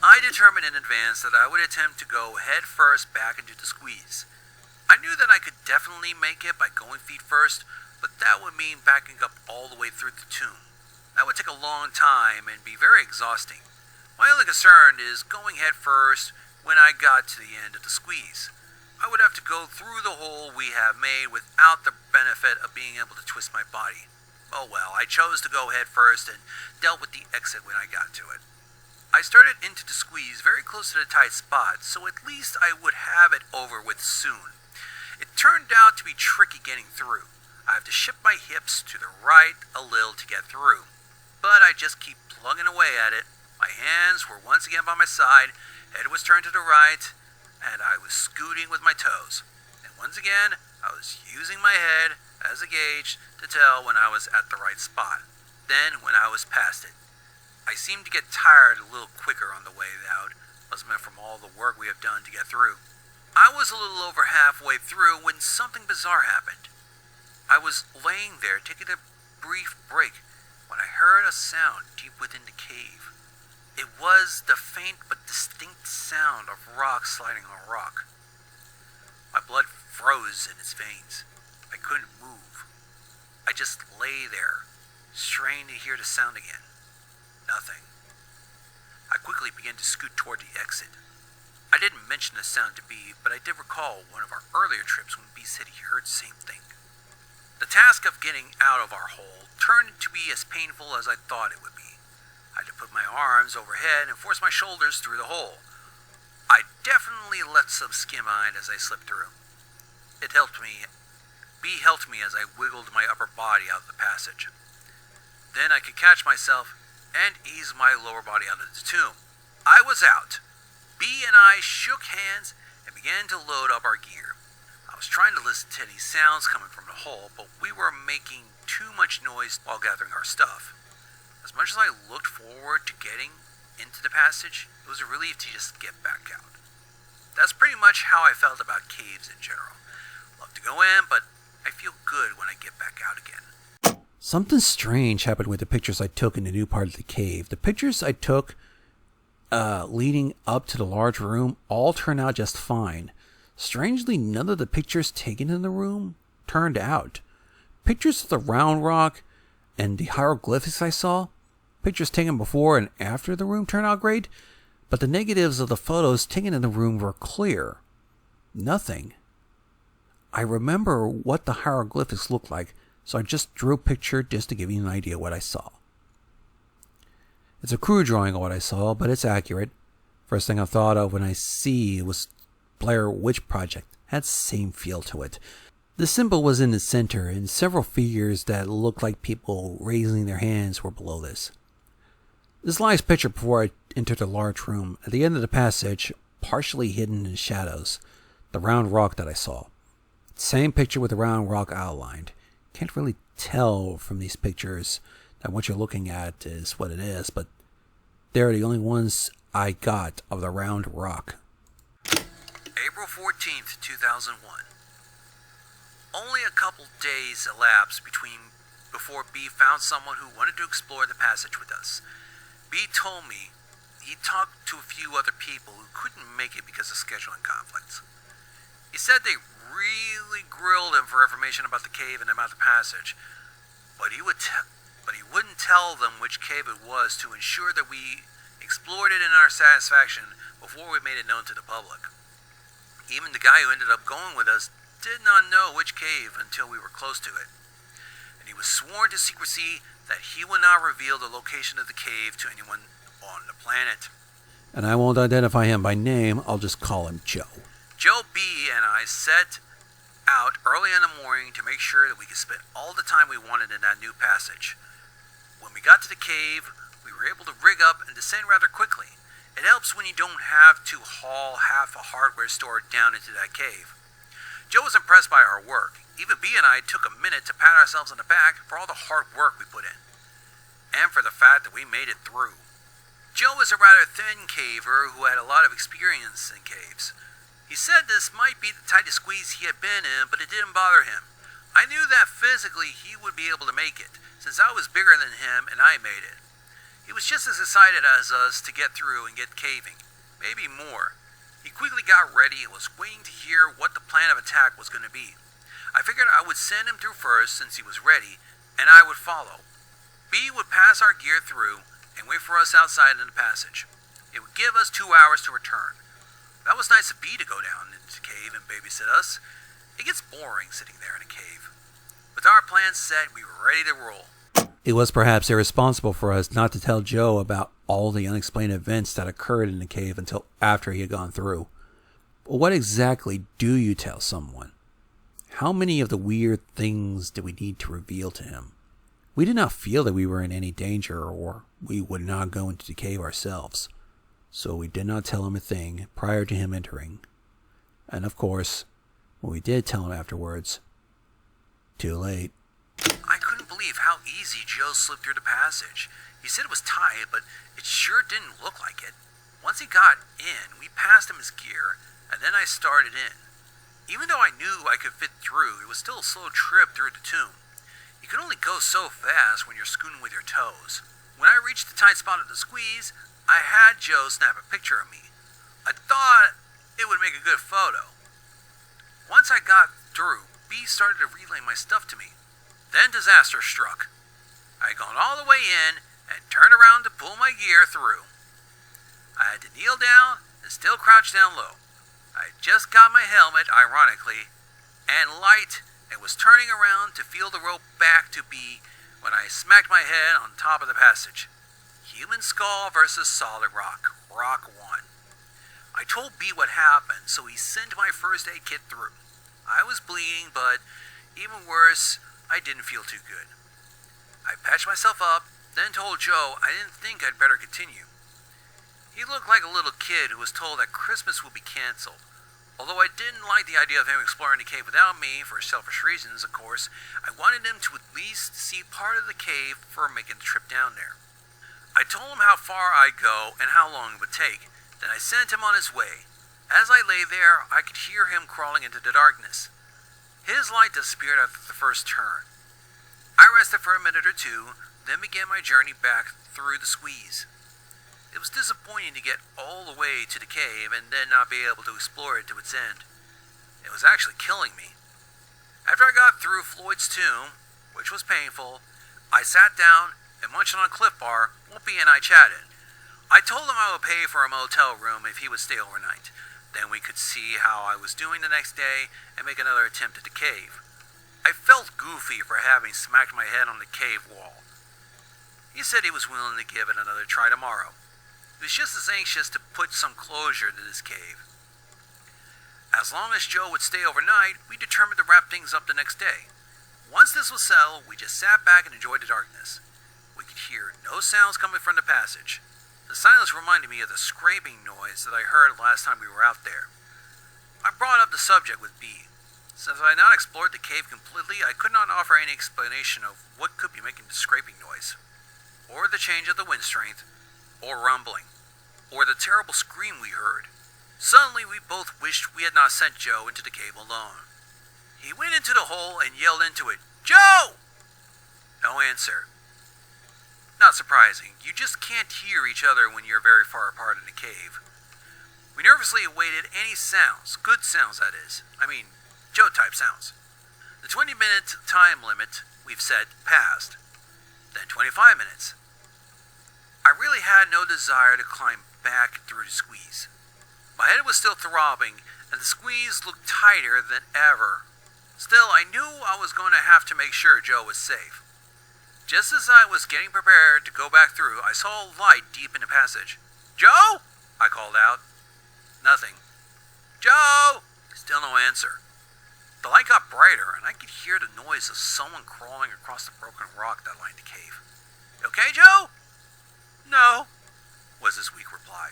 I determined in advance that I would attempt to go head first back into the squeeze. I knew that I could definitely make it by going feet first, but that would mean backing up all the way through the tomb. That would take a long time and be very exhausting. My only concern is going head first when I got to the end of the squeeze. I would have to go through the hole we have made without the benefit of being able to twist my body. Oh well, I chose to go head first and dealt with the exit when I got to it. I started into the squeeze very close to the tight spot, so at least I would have it over with soon. It turned out to be tricky getting through. I have to shift my hips to the right a little to get through, but I just keep plugging away at it. My hands were once again by my side, head was turned to the right, and I was scooting with my toes. And once again, I was using my head as a gauge to tell when I was at the right spot. Then, when I was past it, I seemed to get tired a little quicker on the way out, must have been from all the work we have done to get through. I was a little over halfway through when something bizarre happened. I was laying there taking a brief break when I heard a sound deep within the cave. It was the faint but distinct sound of rock sliding on rock. My blood froze in its veins. I couldn't move. I just lay there, straining to hear the sound again. Nothing. I quickly began to scoot toward the exit. I didn't mention the sound to B, but I did recall one of our earlier trips when B said he heard the same thing. The task of getting out of our hole turned to be as painful as I thought it would be. I had to put my arms overhead and force my shoulders through the hole. I definitely left some skin behind as I slipped through. It helped me. B helped me as I wiggled my upper body out of the passage. Then I could catch myself and ease my lower body out of the tomb. I was out. B and I shook hands and began to load up our gear. I was trying to listen to any sounds coming from the hole, but we were making too much noise while gathering our stuff. As much as I looked forward to getting into the passage, it was a relief to just get back out. That's pretty much how I felt about caves in general. Love to go in, but I feel good when I get back out again. Something strange happened with the pictures I took in the new part of the cave. The pictures I took leading up to the large room all turned out just fine. Strangely, none of the pictures taken in the room turned out. Pictures of the round rock and the hieroglyphics I saw, pictures taken before and after the room turned out great, but the negatives of the photos taken in the room were clear. Nothing. I remember what the hieroglyphics looked like, so I just drew a picture just to give you an idea what I saw. It's a crude drawing of what I saw, but it's accurate. First thing I thought of when I see was Blair Witch Project. Had the same feel to it. The symbol was in the center, and several figures that looked like people raising their hands were below this. This last picture before I entered the large room, at the end of the passage, partially hidden in shadows, the round rock that I saw. Same picture with the round rock outlined. Can't really tell from these pictures that what you're looking at is what it is, but they're the only ones I got of the round rock. April 14th, 2001. Only a couple days elapsed before B found someone who wanted to explore the passage with us. B told me he talked to a few other people who couldn't make it because of scheduling conflicts. He said they really grilled him for information about the cave and about the passage, but he wouldn't tell them which cave it was to ensure that we explored it in our satisfaction before we made it known to the public. Even the guy who ended up going with us did not know which cave until we were close to it, and he was sworn to secrecy that he would not reveal the location of the cave to anyone on the planet. And I won't identify him by name, I'll just call him Joe. Joe B. and I set out early in the morning to make sure that we could spend all the time we wanted in that new passage. When we got to the cave, we were able to rig up and descend rather quickly. It helps when you don't have to haul half a hardware store down into that cave. Joe was impressed by our work. Even B and I took a minute to pat ourselves on the back for all the hard work we put in, and for the fact that we made it through. Joe is a rather thin caver who had a lot of experience in caves. He said this might be the tightest squeeze he had been in, but it didn't bother him. I knew that physically he would be able to make it, since I was bigger than him and I made it. He was just as excited as us to get through and get caving, maybe more. He quickly got ready and was waiting to hear what the plan of attack was going to be. I figured I would send him through first since he was ready, and I would follow. B would pass our gear through and wait for us outside in the passage. It would give us 2 hours to return. That was nice of B to go down into the cave and babysit us. It gets boring sitting there in a cave. With our plans set, we were ready to roll. It was perhaps irresponsible for us not to tell Joe about all the unexplained events that occurred in the cave until after he had gone through. But what exactly do you tell someone? How many of the weird things did we need to reveal to him? We did not feel that we were in any danger, or we would not go into the cave ourselves. So we did not tell him a thing prior to him entering. And of course, when we did tell him afterwards, too late. I couldn't believe how easy Joe slipped through the passage. He said it was tight, but it sure didn't look like it. Once he got in, we passed him his gear, and then I started in. Even though I knew I could fit through, it was still a slow trip through the tomb. You can only go so fast when you're scooting with your toes. When I reached the tight spot of the squeeze, I had Joe snap a picture of me. I thought it would make a good photo. Once I got through, B started to relay my stuff to me. Then disaster struck. I had gone all the way in and turned around to pull my gear through. I had to kneel down and still crouch down low. I had just got my helmet, ironically, and light, and was turning around to feel the rope back to B when I smacked my head on top of the passage. Human skull versus solid rock. Rock won. I told B what happened, so he sent my first aid kit through. I was bleeding, but even worse, I didn't feel too good. I patched myself up, then told Joe I didn't think I'd better continue. He looked like a little kid who was told that Christmas would be canceled. Although I didn't like the idea of him exploring the cave without me, for selfish reasons, of course, I wanted him to at least see part of the cave for making the trip down there. I told him how far I'd go and how long it would take. Then I sent him on his way. As I lay there, I could hear him crawling into the darkness. His light disappeared after the first turn. I rested for a minute or two, then began my journey back through the squeeze. It was disappointing to get all the way to the cave and then not be able to explore it to its end. It was actually killing me. After I got through Floyd's tomb, which was painful, I sat down and munched on a Cliff Bar. Whoopi and I chatted. I told him I would pay for a motel room if he would stay overnight. Then we could see how I was doing the next day and make another attempt at the cave. I felt goofy for having smacked my head on the cave wall. He said he was willing to give it another try tomorrow. He was just as anxious to put some closure to this cave. As long as Joe would stay overnight, we determined to wrap things up the next day. Once this was settled, we just sat back and enjoyed the darkness. We could hear no sounds coming from the passage. The silence reminded me of the scraping noise that I heard last time we were out there. I brought up the subject with B. Since I had not explored the cave completely, I could not offer any explanation of what could be making the scraping noise, or the change of the wind strength, or rumbling, or the terrible scream we heard. Suddenly, we both wished we had not sent Joe into the cave alone. He went into the hole and yelled into it, "Joe!" No answer. Not surprising. You just can't hear each other when you're very far apart in the cave. We nervously awaited any sounds, good sounds that is. Joe-type sounds. The 20-minute time limit we've set passed. Then 25 minutes. I really had no desire to climb back through the squeeze. My head was still throbbing, and the squeeze looked tighter than ever. Still, I knew I was going to have to make sure Joe was safe. Just as I was getting prepared to go back through, I saw a light deep in the passage. "Joe?" I called out. Nothing. "Joe!" Still no answer. The light got brighter, and I could hear the noise of someone crawling across the broken rock that lined the cave. "You okay, Joe?" "No," was his weak reply.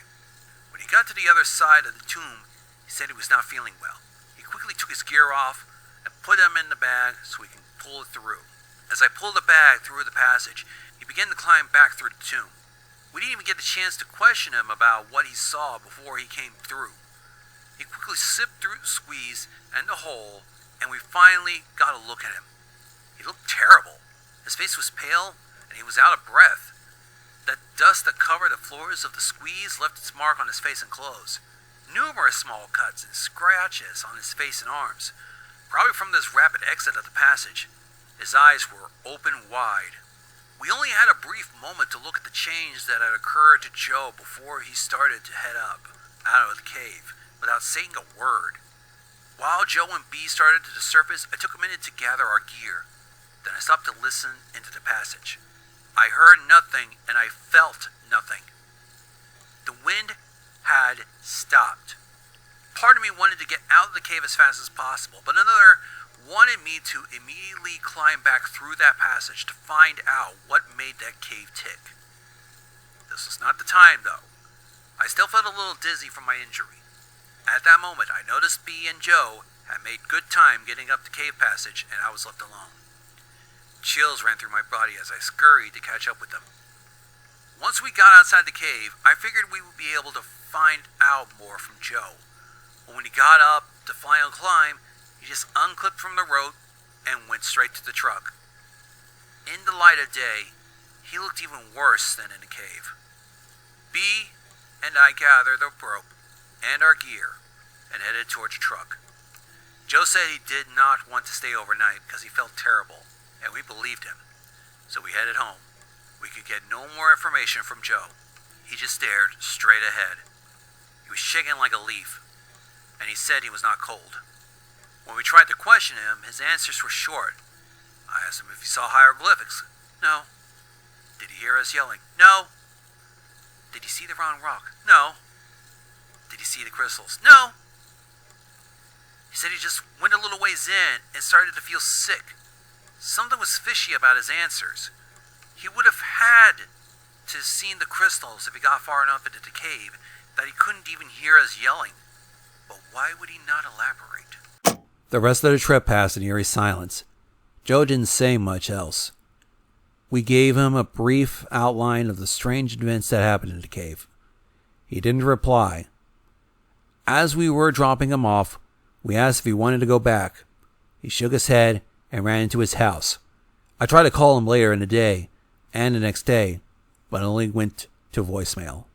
When he got to the other side of the tomb, he said he was not feeling well. He quickly took his gear off and put them in the bag so he can pull it through. As I pulled the bag through the passage, he began to climb back through the tomb. We didn't even get the chance to question him about what he saw before he came through. He quickly slipped through the squeeze and the hole, and we finally got a look at him. He looked terrible. His face was pale, and he was out of breath. The dust that covered the floors of the squeeze left its mark on his face and clothes. Numerous small cuts and scratches on his face and arms, probably from this rapid exit of the passage. His eyes were open wide. We only had a brief moment to look at the change that had occurred to Joe before he started to head up, out of the cave, without saying a word. While Joe and B started to surface, I took a minute to gather our gear. Then I stopped to listen into the passage. I heard nothing, and I felt nothing. The wind had stopped. Part of me wanted to get out of the cave as fast as possible, but another wanted me to immediately climb back through that passage to find out what made that cave tick. This was not the time, though. I still felt a little dizzy from my injury. At that moment, I noticed B and Joe had made good time getting up the cave passage, and I was left alone. Chills ran through my body as I scurried to catch up with them. Once we got outside the cave, I figured we would be able to find out more from Joe. But when he got up to final climb, he just unclipped from the rope and went straight to the truck. In the light of day, he looked even worse than in the cave. B and I gathered the rope and our gear and headed towards the truck. Joe said he did not want to stay overnight because he felt terrible, and we believed him. So we headed home. We could get no more information from Joe. He just stared straight ahead. He was shaking like a leaf, and he said he was not cold. When we tried to question him, his answers were short. I asked him if he saw hieroglyphics. No. Did he hear us yelling? No. Did he see the round rock? No. Did he see the crystals? No. He said he just went a little ways in and started to feel sick. Something was fishy about his answers. He would have had to have seen the crystals if he got far enough into the cave that he couldn't even hear us yelling. But why would he not elaborate? The rest of the trip passed in eerie silence. Joe didn't say much else. We gave him a brief outline of the strange events that happened in the cave. He didn't reply. As we were dropping him off, we asked if he wanted to go back. He shook his head and ran into his house. I tried to call him later in the day and the next day, but it only went to voicemail.